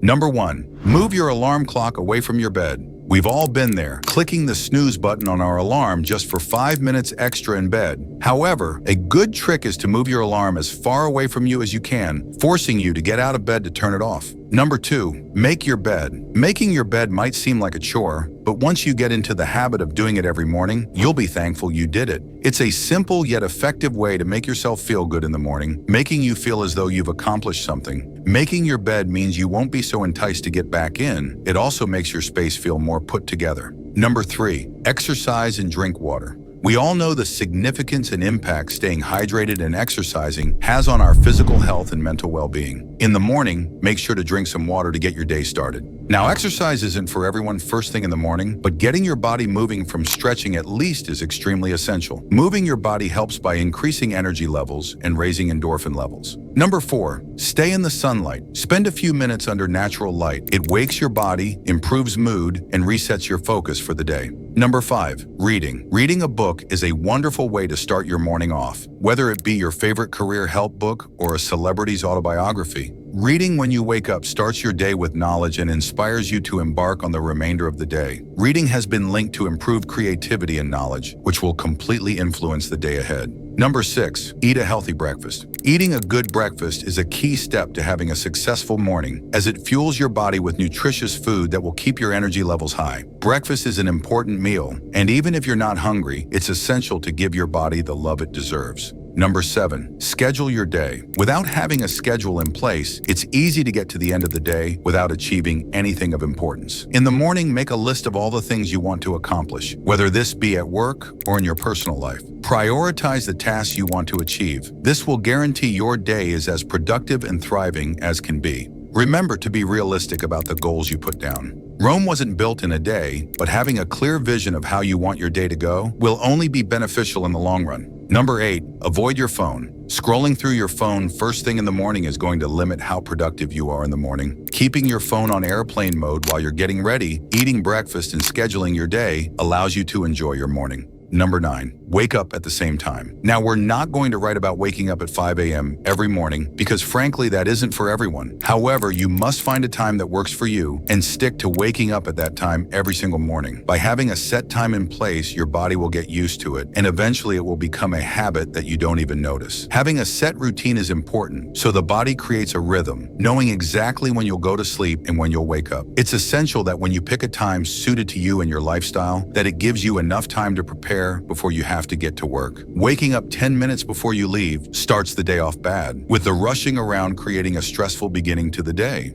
Number 1. Move your alarm clock away from your bed. We've all been there, clicking the snooze button on our alarm just for 5 minutes extra in bed. However, a good trick is to move your alarm as far away from you as you can, forcing you to get out of bed to turn it off. Number 2. Make your bed. Making your bed might seem like a chore, but once you get into the habit of doing it every morning, you'll be thankful you did it. It's a simple yet effective way to make yourself feel good in the morning, making you feel as though you've accomplished something. Making your bed means you won't be so enticed to get back in. It also makes your space feel more put together. Number 3. Exercise and drink water. We all know the significance and impact staying hydrated and exercising has on our physical health and mental well-being. In the morning, make sure to drink some water to get your day started. Now, exercise isn't for everyone first thing in the morning, but getting your body moving from stretching at least is extremely essential. Moving your body helps by increasing energy levels and raising endorphin levels. Number 4. Stay in the sunlight. Spend a few minutes under natural light. It wakes your body, improves mood, and resets your focus for the day. Number 5. Reading. Reading a book is a wonderful way to start your morning off. Whether it be your favorite career help book or a celebrity's autobiography, reading when you wake up starts your day with knowledge and inspires you to embark on the remainder of the day. Reading has been linked to improved creativity and knowledge, which will completely influence the day ahead. Number 6. Eat a healthy breakfast. Eating a good breakfast is a key step to having a successful morning, as it fuels your body with nutritious food that will keep your energy levels high. Breakfast is an important meal, and even if you're not hungry, it's essential to give your body the love it deserves. Number 7. Schedule your day. Without having a schedule in place, it's easy to get to the end of the day without achieving anything of importance. In the morning, make a list of all the things you want to accomplish, whether this be at work or in your personal life. Prioritize the tasks you want to achieve. This will guarantee your day is as productive and thriving as can be. Remember to be realistic about the goals you put down. Rome wasn't built in a day, but having a clear vision of how you want your day to go will only be beneficial in the long run. Number 8. Avoid your phone. Scrolling through your phone first thing in the morning is going to limit how productive you are in the morning. Keeping your phone on airplane mode while you're getting ready, eating breakfast, and scheduling your day allows you to enjoy your morning. Number 9. Wake up at the same time. Now, we're not going to write about waking up at 5 a.m. every morning because frankly, that isn't for everyone. However, you must find a time that works for you and stick to waking up at that time every single morning. By having a set time in place, your body will get used to it, and eventually it will become a habit that you don't even notice. Having a set routine is important, so the body creates a rhythm, knowing exactly when you'll go to sleep and when you'll wake up. It's essential that when you pick a time suited to you and your lifestyle, that it gives you enough time to prepare before you have to get to work. Waking up 10 minutes before you leave starts the day off bad, with the rushing around creating a stressful beginning to the day.